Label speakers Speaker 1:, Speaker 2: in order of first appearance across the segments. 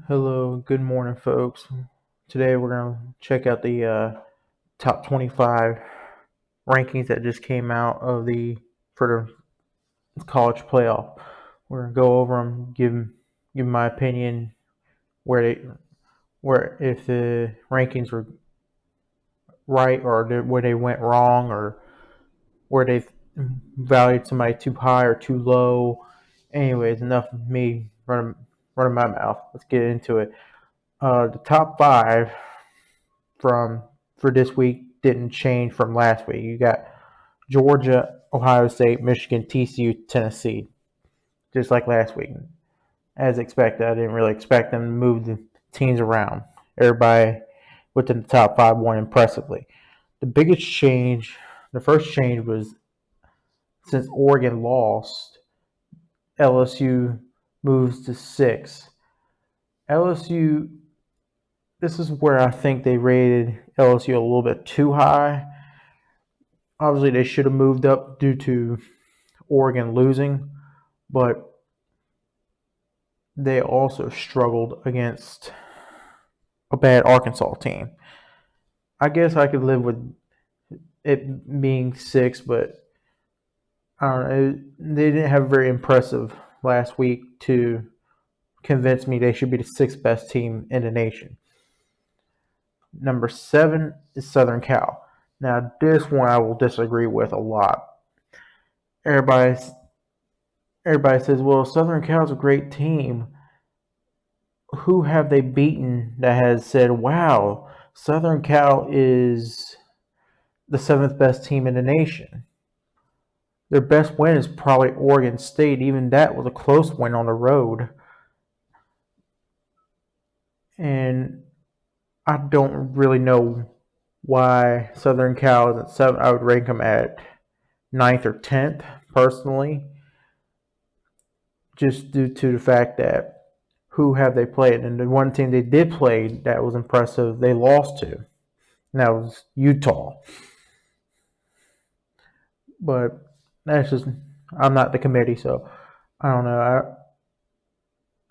Speaker 1: Hello, good morning, folks. Today we're going to check out the top 25 rankings that just came out of the for the college playoff. We're going to go over them, give my opinion where if the rankings were right or where they went wrong or where they valued somebody too high or too low. Anyways, enough of me running my mouth. Let's get into it. The top five from for this week didn't change from last week. You got Georgia, Ohio State, Michigan, TCU, Tennessee, just like last week. As expected, I didn't really expect them to move the teams around. Everybody within the top five won impressively. The biggest change, the first change was since Oregon lost, LSU moves to six. LSU, this is where I think they rated LSU a little bit too high. Obviously, they should have moved up due to Oregon losing, but they also struggled against a bad Arkansas team. I guess I could live with it being six, but I don't know. They didn't have a very impressive last week to convince me they should be the sixth best team in the nation. Number seven is Southern Cal. Now, this one I will disagree with a lot. Everybody, everybody says, well, Southern Cal's a great team. Who have they beaten that has said, wow, Southern Cal is the seventh best team in the nation? Their best win is probably Oregon State. Even that was a close win on the road. And I don't really know why Southern Cal isn't seven. I would rank them at ninth or 10th personally, just due to the fact that who have they played? And the one team they did play that was impressive, they lost to. And that was Utah. But that's just, I'm not the committee, so I don't know.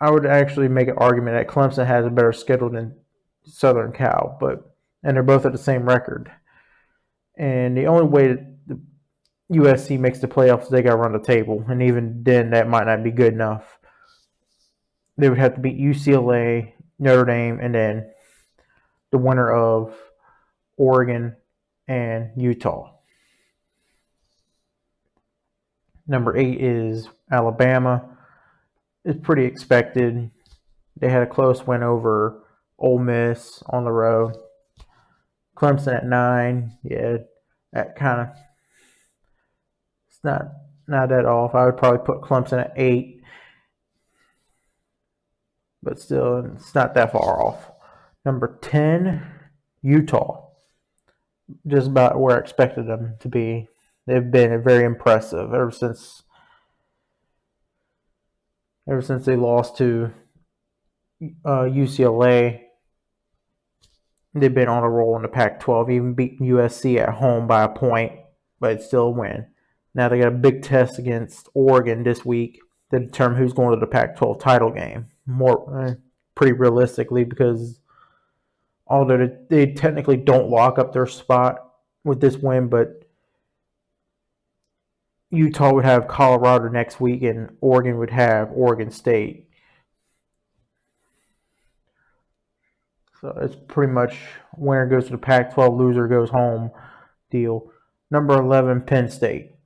Speaker 1: I would actually make an argument that Clemson has a better schedule than Southern Cal, and they're both at the same record. And the only way the USC makes the playoffs is they got to run the table, and even then, that might not be good enough. They would have to beat UCLA, Notre Dame, and then the winner of Oregon and Utah. Number 8 is Alabama. It's pretty expected. They had a close win over Ole Miss on the road. Clemson at 9. Yeah, that kind of, it's not that off. I would probably put Clemson at 8, but still, it's not that far off. Number 10, Utah. Just about where I expected them to be. They've been very impressive ever since they lost to UCLA. They've been on a roll in the Pac-12, even beat USC at home by a point, but it's still a win. Now they got a big test against Oregon this week to determine who's going to the Pac-12 title game. Pretty realistically, because although they technically don't lock up their spot with this win, but Utah would have Colorado next week, and Oregon would have Oregon State. So it's pretty much winner goes to the Pac-12, loser goes home deal. Number 11, Penn State.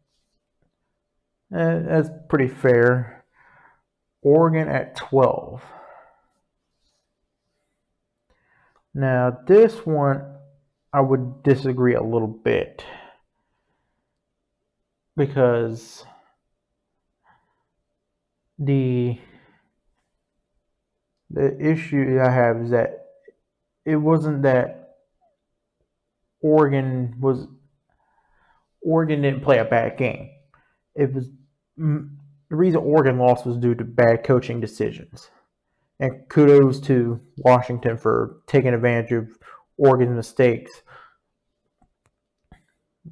Speaker 1: That's pretty fair. Oregon at 12. Now, this one, I would disagree a little bit because the issue I have is that it wasn't that Oregon didn't play a bad game. It was the reason Oregon lost was due to bad coaching decisions. And kudos to Washington for taking advantage of Oregon's mistakes.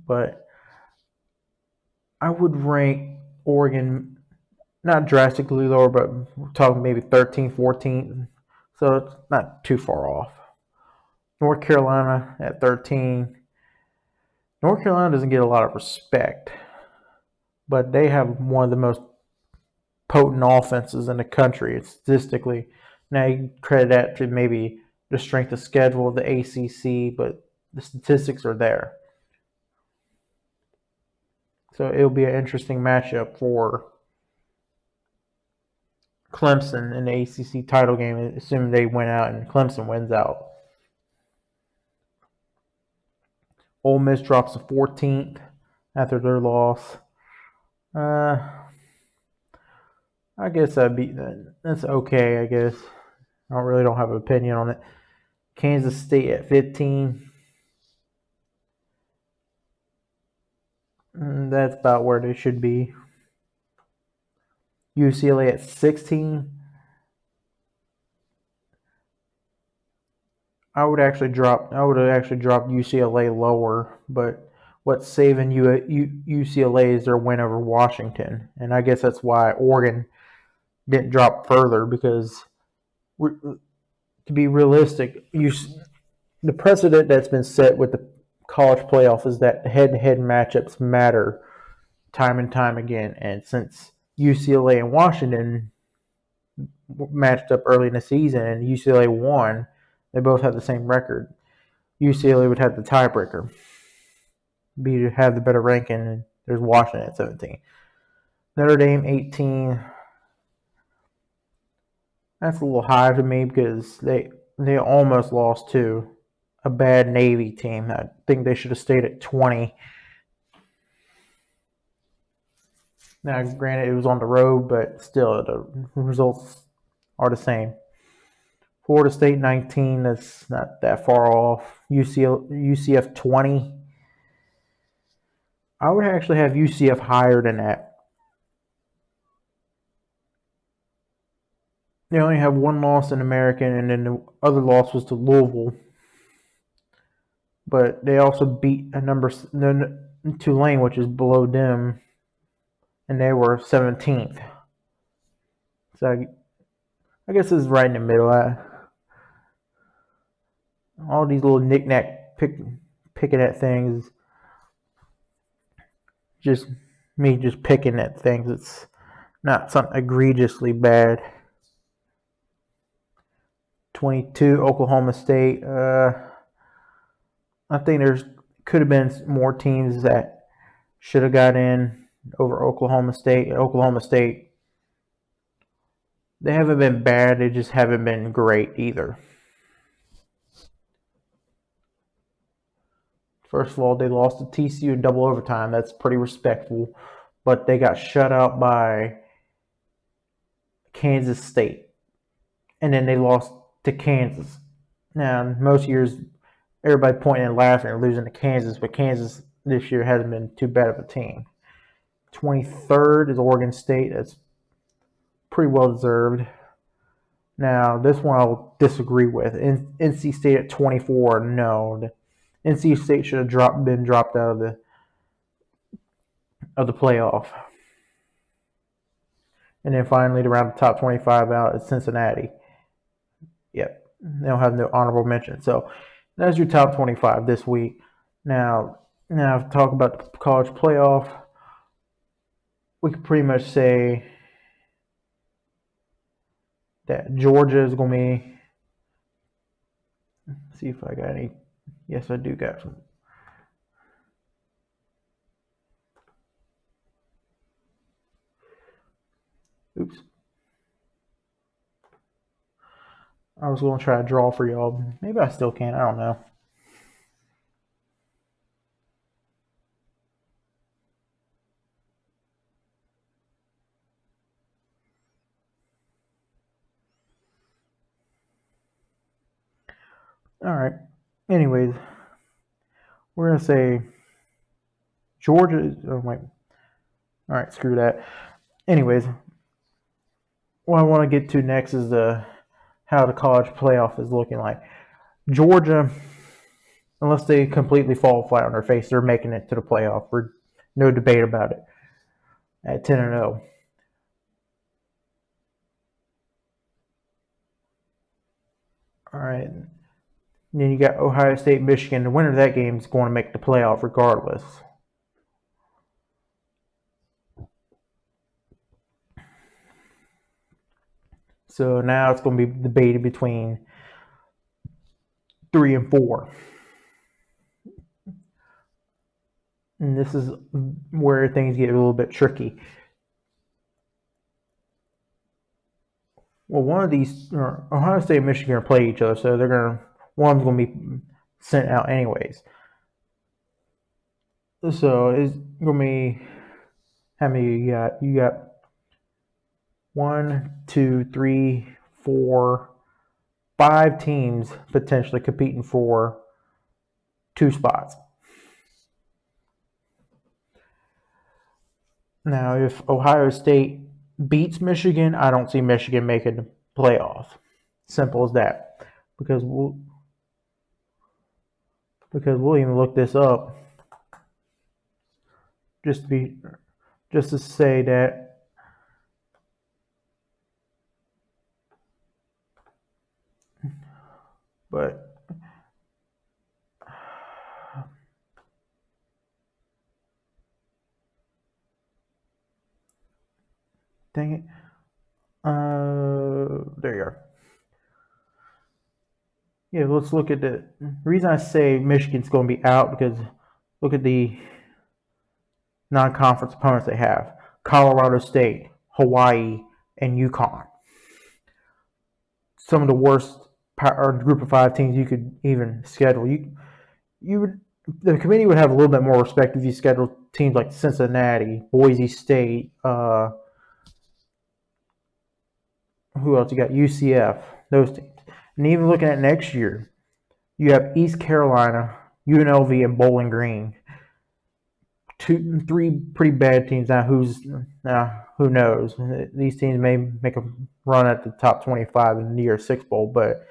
Speaker 1: But I would rank Oregon not drastically lower, but we're talking maybe 13th, 14th, So it's not too far off. North Carolina at 13. North Carolina doesn't get a lot of respect, but they have one of the most potent offenses in the country statistically. Now you credit that to maybe the strength of schedule of the ACC, but the statistics are there. So it'll be an interesting matchup for Clemson in the ACC title game, assuming they win out and Clemson wins out. Ole Miss drops to 14th after their loss. I guess that's okay. I guess I don't have an opinion on it. Kansas State at 15. That's about where they should be. UCLA at 16. I would have actually dropped UCLA lower, but what's saving UCLA is their win over Washington, and I guess that's why Oregon didn't drop further, because to be realistic, the precedent that's been set with the college playoff is that head-to-head matchups matter time and time again, and since UCLA and Washington matched up early in the season and UCLA won, they both have the same record. UCLA would have the tiebreaker, be to have the better ranking, and there's Washington at 17. Notre Dame 18. That's a little high to me because they almost lost to a bad Navy team. I think they should have stayed at 20. Now, granted, it was on the road, but still, the results are the same. Florida State 19, that's not that far off. UCF 20. I would actually have UCF higher than that. They only have one loss in American, and then the other loss was to Louisville. But they also beat Tulane, which is below them, and they were 17th. So I guess it's right in the middle. All these little knick-knack picking at things, just me just picking at things. It's not something egregiously bad. 22, Oklahoma State. I think there's could have been more teams that should have got in over Oklahoma State. Oklahoma State, they haven't been bad. They just haven't been great either. First of all, they lost to TCU in double overtime. That's pretty respectful. But they got shut out by Kansas State. And then they lost to Kansas. Now, most years, everybody pointing and laughing and losing to Kansas, but Kansas this year hasn't been too bad of a team. 23rd is Oregon State. That's pretty well deserved. Now, this one I'll disagree with. NC State at 24, no. NC State should have been dropped out of the playoff. And then finally, to round the top 25 out, is Cincinnati. Yep, they don't have no honorable mention. So that's your top 25 this week. Now to talk about the college playoff, we could pretty much say that Georgia is going to be. Let's see if I got any. Yes, I do got some. Oops. I was going to try to draw for y'all. Maybe I still can. I don't know. All right. Anyways, we're going to say Georgia is. Oh, wait. All right, screw that. Anyways, what I want to get to next is how the college playoff is looking like. Georgia, unless they completely fall flat on their face, they're making it to the playoff. No debate about it. At 10-0. All right. And then you got Ohio State, Michigan. The winner of that game is going to make the playoff regardless. So now it's going to be debated between 3 and 4. And this is where things get a little bit tricky. Well, one of these, Ohio State and Michigan are play each other, so they're gonna one's gonna be sent out anyways. So it's gonna be how many you got? You got 1, 2, 3, 4, 5 teams potentially competing for 2 spots. Now, if Ohio State beats Michigan, I don't see Michigan making the playoff. Simple as that. Because we'll even look this up just to say that but dang it. There you are. Yeah, let's look at the reason I say Michigan's going to be out because look at the non-conference opponents they have: Colorado State, Hawaii, and UConn. Some of the worst group of 5 teams you could even schedule. The committee would have a little bit more respect if you scheduled teams like Cincinnati, Boise State. Who else? You got UCF. Those teams. And even looking at next year, you have East Carolina, UNLV, and Bowling Green. 3 pretty bad teams. Now, who knows? These teams may make a run at the top 25 in the Year 6 Bowl. But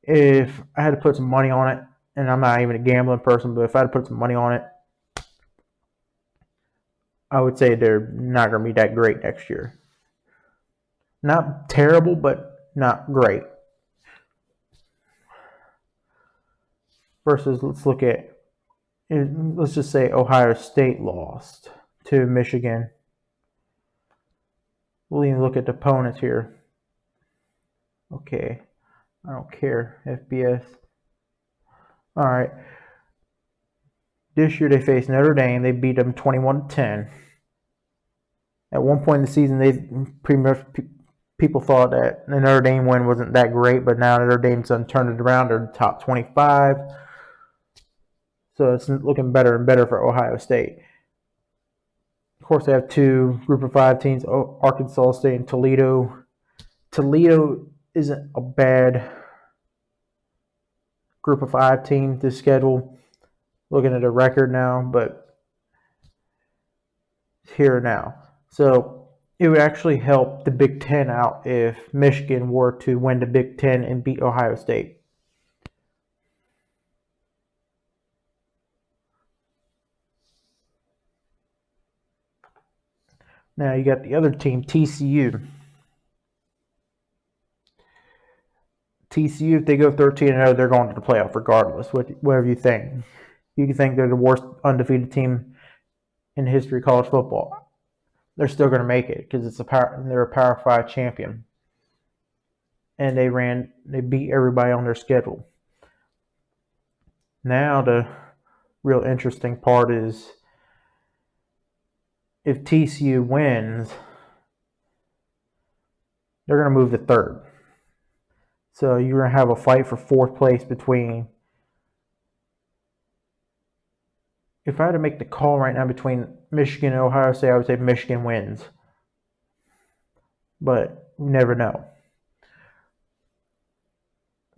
Speaker 1: if I had to put some money on it, and I'm not even a gambling person, but if I had to put some money on it, I would say they're not going to be that great next year. Not terrible, but not great. Versus, let's just say Ohio State lost to Michigan. We'll even look at the opponents here. Okay, I don't care. FBS. All right. This year they faced Notre Dame. They beat them 21-10. At one point in the season, they pretty much people thought that the Notre Dame win wasn't that great, but now Notre Dame's done turned it around. They're the top 25. So it's looking better and better for Ohio State. Of course, they have 2 group of 5 teams, Arkansas State and Toledo. Toledo isn't a bad group of 5 team to schedule. Looking at a record now, but it's here now. So it would actually help the Big Ten out if Michigan were to win the Big Ten and beat Ohio State. Now you got the other team, TCU. TCU, if they go 13-0, they're going to the playoff regardless, whatever you think. You can think they're the worst undefeated team in the history of college football. They're still going to make it because they're a Power 5 champion. And they beat everybody on their schedule. Now the real interesting part is if TCU wins, they're going to move to 3rd. So you're going to have a fight for 4th place between. If I had to make the call right now between Michigan and Ohio State, I would say Michigan wins. But you never know.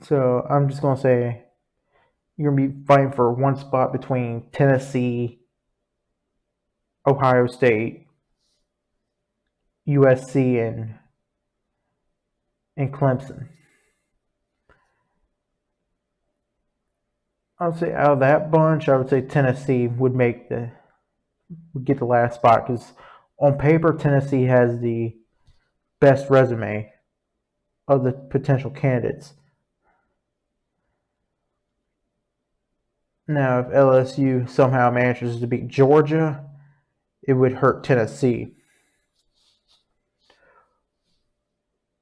Speaker 1: So I'm just going to say you're going to be fighting for 1 spot between Tennessee, Ohio State, USC, and Clemson. I would say out of that bunch, I would say Tennessee would get the last spot because on paper Tennessee has the best resume of the potential candidates. Now, if LSU somehow manages to beat Georgia, it would hurt Tennessee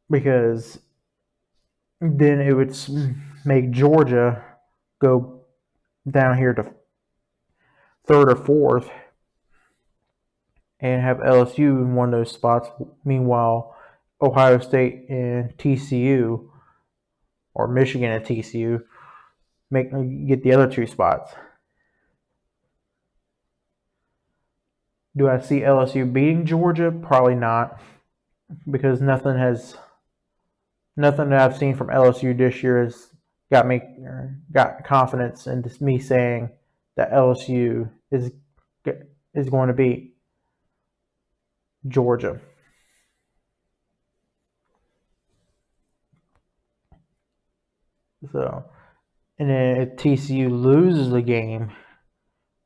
Speaker 1: because then it would make Georgia go down here to third or fourth and have LSU in one of those spots. Meanwhile, Ohio State and TCU, or Michigan and TCU, get the other two spots. Do I see LSU beating Georgia? Probably not, because nothing that I've seen from LSU this year has got confidence in me saying that LSU is going to beat Georgia. So, and then if TCU loses the game,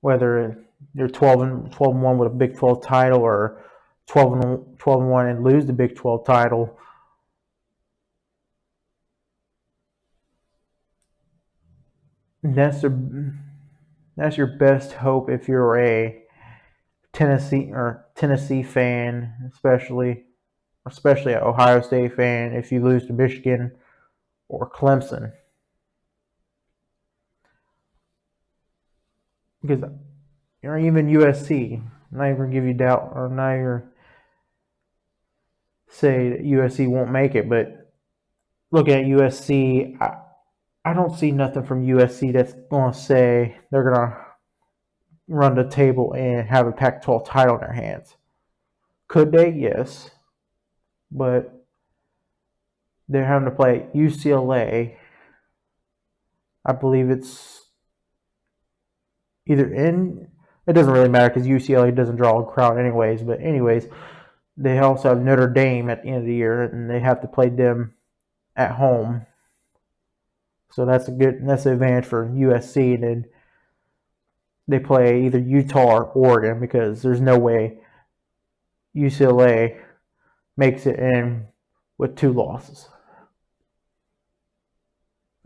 Speaker 1: whether they're 12-1 with a Big 12 title or 12-1 and lose the Big 12 title, that's your best hope if you're a Tennessee fan, especially an Ohio State fan. If you lose to Michigan or Clemson, because or even USC, I'm not even give you doubt or not even say that USC won't make it, but looking at USC, I don't see nothing from USC that's going to say they're going to run the table and have a Pac-12 title in their hands. Could they? Yes. But they're having to play UCLA. I believe it's either in. It doesn't really matter because UCLA doesn't draw a crowd anyways. But anyways, they also have Notre Dame at the end of the year, and they have to play them at home. So that's an advantage for USC. And then they play either Utah or Oregon because there's no way UCLA makes it in with 2 losses.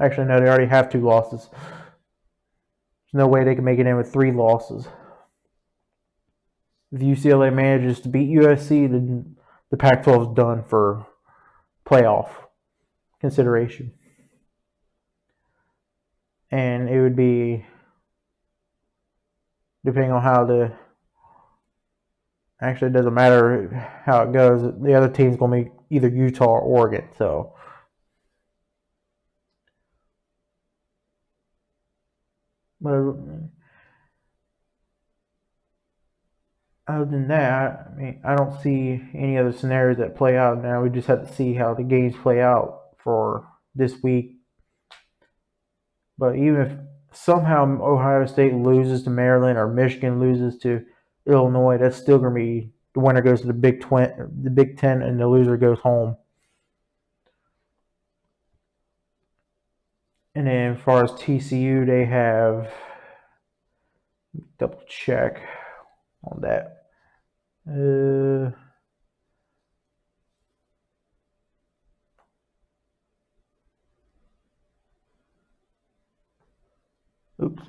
Speaker 1: Actually, no, they already have 2 losses. There's no way they can make it in with 3 losses. If UCLA manages to beat USC, then the Pac-12 is done for playoff consideration. And it would be, depending on how actually it doesn't matter how it goes, the other team's going to be either Utah or Oregon. So, but other than that, I mean, I don't see any other scenarios that play out now. We just have to see how the games play out for this week. But even if somehow Ohio State loses to Maryland or Michigan loses to Illinois, that's still going to be the winner goes to the Big Ten, and the loser goes home. And then as far as TCU, they have double check on that. Oops,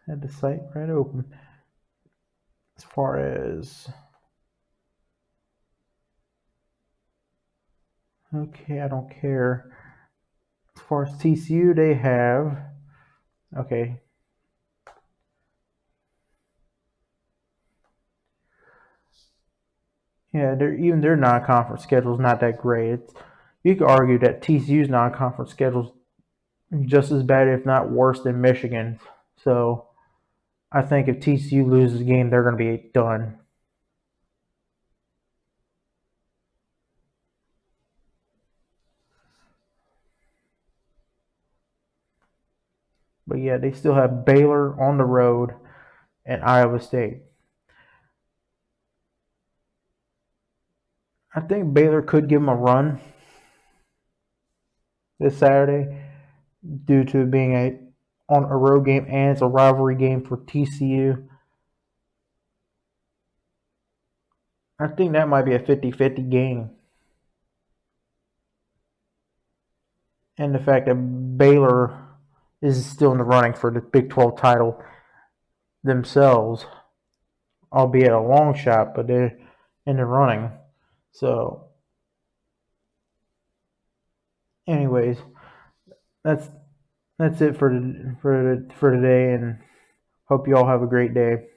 Speaker 1: had the site right open. As far as okay, I don't care. As far as TCU, they have okay. Yeah, their non-conference schedule is not that great. You could argue that TCU's non-conference schedule is just as bad, if not worse, than Michigan's. So I think if TCU loses a game, they're going to be done. But yeah, they still have Baylor on the road and Iowa State. I think Baylor could give them a run this Saturday due to being on a road game, and it's a rivalry game for TCU. I think that might be a 50-50 game. And the fact that Baylor is still in the running for the Big 12 title themselves, albeit a long shot, but they're in the running. So, anyways, that's it for today, and hope you all have a great day.